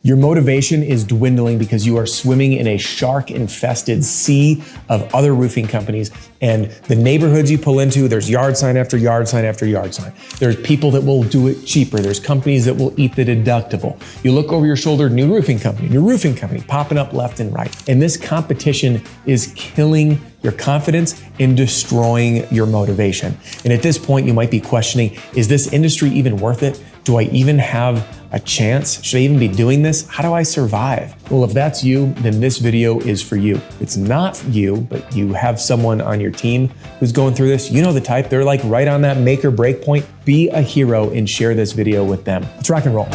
Your motivation is dwindling because you are swimming in a shark-infested sea of other roofing companies, and the neighborhoods you pull into, there's yard sign after yard sign after yard sign. There's people that will do it cheaper. There's companies that will eat the deductible. You look over your shoulder, new roofing company popping up left and right. And this competition is killing your confidence and destroying your motivation. And at this point, you might be questioning, is this industry even worth it? Do I even have a chance? Should I even be doing this? How do I survive? Well, if that's you, then this video is for you. It's not you, but you have someone on your team who's going through this. You know the type, they're like right on that make or break point. Be a hero and share this video with them. Let's rock and roll.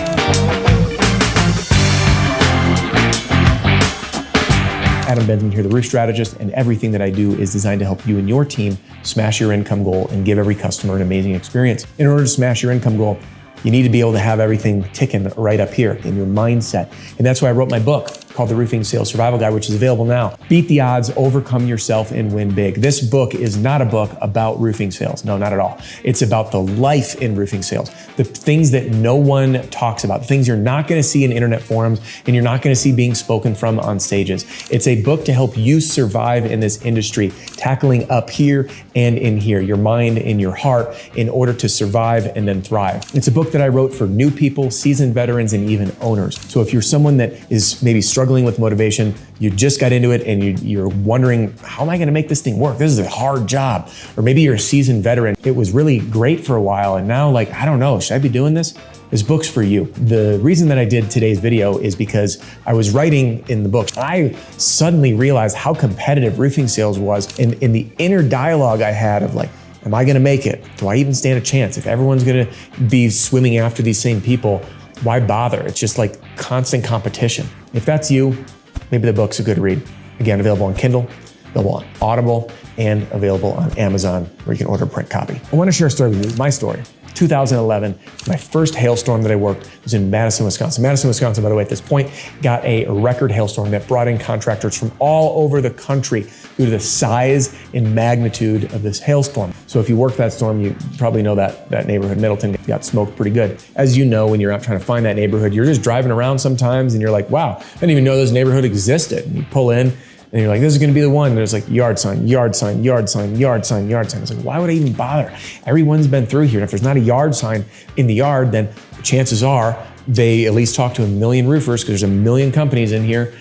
Adam Benton here, the Roof Strategist, and everything that I do is designed to help you and your team smash your income goal and give every customer an amazing experience. In order to smash your income goal, you need to be able to have everything ticking right up here in your mindset. And that's why I wrote my book called The Roofing Sales Survival Guide, which is available now. Beat the odds, overcome yourself, and win big. This book is not a book about roofing sales. No, not at all. It's about the life in roofing sales, the things that no one talks about, the things you're not gonna see in internet forums and you're not gonna see being spoken from on stages. It's a book to help you survive in this industry, tackling up here and in here, your mind and your heart, in order to survive and then thrive. It's a book that I wrote for new people, seasoned veterans, and even owners. So if you're someone that is maybe struggling with motivation, you just got into it and you're wondering, how am I gonna make this thing work? This is a hard job. Or maybe you're a seasoned veteran. It was really great for a while and now like, I don't know, should I be doing this? This book's for you. The reason that I did today's video is because I was writing in the book. I suddenly realized how competitive roofing sales was, and in the inner dialogue I had of like, am I gonna make it? Do I even stand a chance? If everyone's gonna be swimming after these same people, why bother? It's just like constant competition. If that's you, maybe the book's a good read. Again, available on Kindle, available on Audible, and available on Amazon, where you can order a print copy. I wanna share a story with you, my story. 2011, my first hailstorm that I worked was in Madison, Wisconsin. Madison, Wisconsin, by the way, at this point, got a record hailstorm that brought in contractors from all over the country due to the size and magnitude of this hailstorm. So if you worked that storm, you probably know that neighborhood, Middleton, got smoked pretty good. As you know, when you're out trying to find that neighborhood, you're just driving around sometimes and you're like, wow, I didn't even know this neighborhood existed. And you pull in, and you're like, this is gonna be the one. There's like yard sign, yard sign, yard sign, yard sign, yard sign. It's like, why would I even bother? Everyone's been through here. And if there's not a yard sign in the yard, then chances are they at least talk to 1 million roofers because there's 1 million companies in here.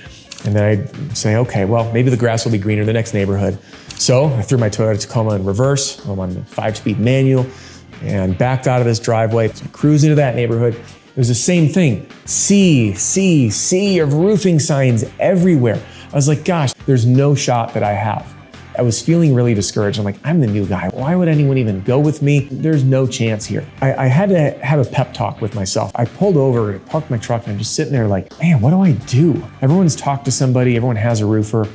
And then I'd say, okay, well, maybe the grass will be greener in the next neighborhood. So I threw my Toyota Tacoma in reverse. I'm on the 5-speed manual and backed out of this driveway, cruised into that neighborhood. It was the same thing. Sea of roofing signs everywhere. I was like, gosh, there's no shot that I have. I was feeling really discouraged. I'm like, I'm the new guy. Why would anyone even go with me? There's no chance here. I had to have a pep talk with myself. I pulled over, parked my truck, and I'm just sitting there like, man, what do I do? Everyone's talked to somebody, everyone has a roofer.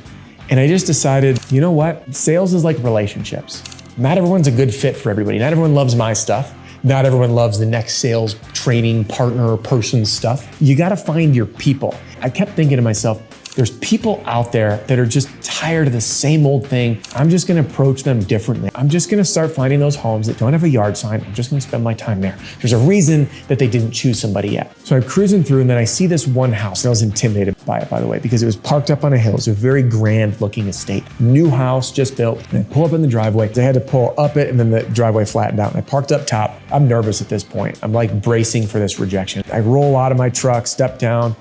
And I just decided, you know what? Sales is like relationships. Not everyone's a good fit for everybody. Not everyone loves my stuff. Not everyone loves the next sales training partner or person stuff. You gotta find your people. I kept thinking to myself, there's people out there that are just tired of the same old thing. I'm just gonna approach them differently. I'm just gonna start finding those homes that don't have a yard sign. I'm just gonna spend my time there. There's a reason that they didn't choose somebody yet. So I'm cruising through and then I see this one house. And I was intimidated by it, by the way, because it was parked up on a hill. It was a very grand looking estate. New house, just built. And I pull up in the driveway. I had to pull up it and then the driveway flattened out. And I parked up top. I'm nervous at this point. I'm like bracing for this rejection. I roll out of my truck, step down,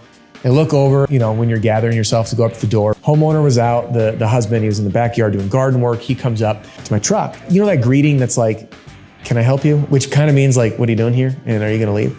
and look over, you know, when you're gathering yourself to go up to the door. Homeowner was out, the husband, he was in the backyard doing garden work. He comes up to my truck. You know that greeting that's like, can I help you? Which kind of means like, what are you doing here? And are you gonna leave?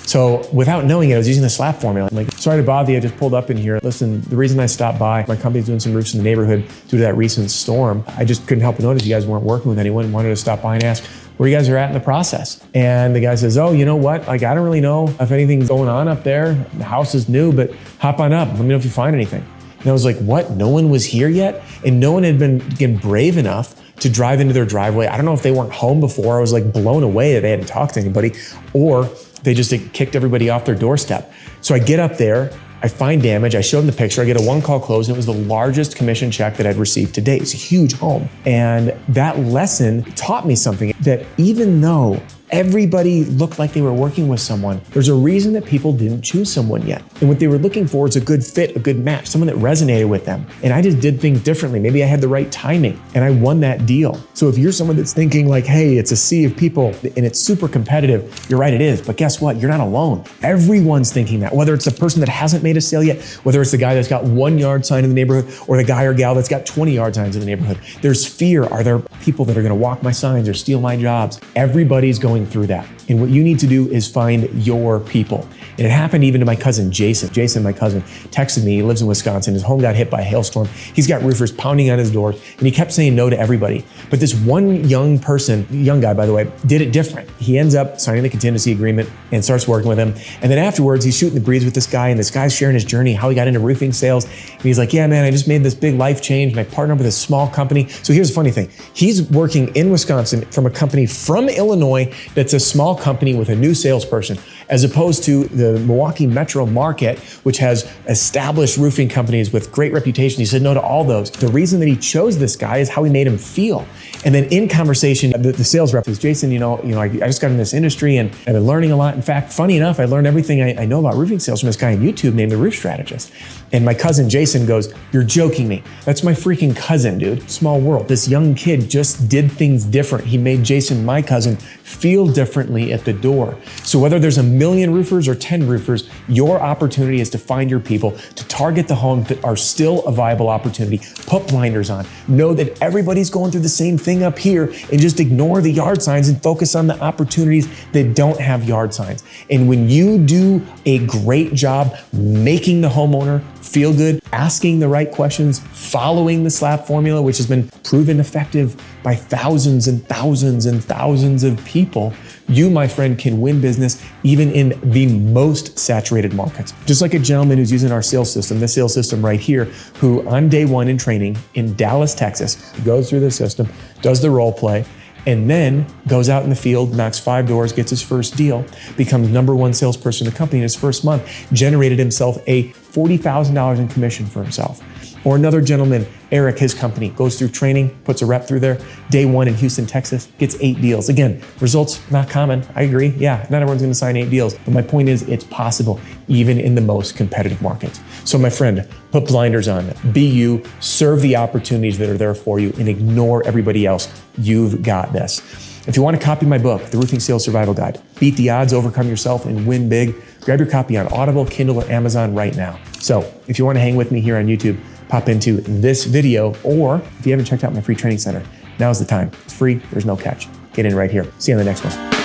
So without knowing it, I was using the slap formula. I'm like, sorry to bother you, I just pulled up in here. Listen, the reason I stopped by, my company's doing some roofs in the neighborhood due to that recent storm. I just couldn't help but notice you guys weren't working with anyone and wanted to stop by and ask where you guys are at in the process. And the guy says, oh, you know what? Like, I don't really know if anything's going on up there. The house is new, but hop on up. Let me know if you find anything. And I was like, what? No one was here yet? And no one had been brave enough to drive into their driveway. I don't know if they weren't home before. I was like blown away that they hadn't talked to anybody, or they just kicked everybody off their doorstep. So I get up there, I find damage, I show them the picture, I get a one-call close, and it was the largest commission check that I'd received to date. It's a huge home. And that lesson taught me something, that even though Everybody looked like they were working with someone. There's a reason that people didn't choose someone yet. And what they were looking for is a good fit, a good match, someone that resonated with them. And I just did things differently. Maybe I had the right timing and I won that deal. So if you're someone that's thinking like, hey, it's a sea of people and it's super competitive, you're right, it is. But guess what? You're not alone. Everyone's thinking that, whether it's the person that hasn't made a sale yet, whether it's the guy that's got 1 yard sign in the neighborhood or the guy or gal that's got 20 yard signs in the neighborhood. There's fear. Are there people that are going to walk my signs or steal my jobs? Everybody's going through that. And what you need to do is find your people. And it happened even to my cousin, Jason. Jason, my cousin, texted me. He lives in Wisconsin. His home got hit by a hailstorm. He's got roofers pounding on his doors, and he kept saying no to everybody. But this one young person, young guy, by the way, did it different. He ends up signing the contingency agreement and starts working with him. And then afterwards, he's shooting the breeze with this guy, and this guy's sharing his journey, how he got into roofing sales. And he's like, yeah, man, I just made this big life change, and I partnered with a small company. So here's the funny thing. He's working in Wisconsin from a company from Illinois that's a small company with a new salesperson, as opposed to the Milwaukee metro market, which has established roofing companies with great reputation. He said no to all those. The reason that he chose this guy is how he made him feel. And then in conversation, the sales rep says, Jason, I just got in this industry and I've been learning a lot. In fact, funny enough, I learned everything I know about roofing sales from this guy on YouTube named The Roof Strategist. And my cousin, Jason, goes, you're joking me. That's my freaking cousin, dude. Small world. This young kid just did things different. He made Jason, my cousin, feel differently at the door. So whether there's 1 million roofers or 10 roofers, your opportunity is to find your people, to target the homes that are still a viable opportunity. Put blinders on. Know that everybody's going through the same thing up here, and just ignore the yard signs and focus on the opportunities that don't have yard signs. And when you do a great job making the homeowner feel good, asking the right questions, following the SLAP formula, which has been proven effective by thousands and thousands and thousands of people, you, my friend, can win business even in the most saturated markets. Just like a gentleman who's using our sales system, this sales system right here, who on day one in training in Dallas, Texas, goes through the system, does the role play, and then goes out in the field, knocks 5 doors, gets his first deal, becomes #1 salesperson in the company in his first month, generated himself a $40,000 in commission for himself. Or another gentleman, Eric, his company, goes through training, puts a rep through there, day 1 in Houston, Texas, gets 8 deals. Again, results not common. I agree. Yeah, not everyone's going to sign 8 deals. But my point is, it's possible, even in the most competitive markets. So my friend, put blinders on. Be you, serve the opportunities that are there for you, and ignore everybody else. You've got this. If you want to copy my book, The Roofing Sales Survival Guide, Beat the Odds, Overcome Yourself, and Win Big, grab your copy on Audible, Kindle, or Amazon right now. So if you want to hang with me here on YouTube, pop into this video, or if you haven't checked out my free training center, now's the time. It's free, there's no catch. Get in right here. See you on the next one.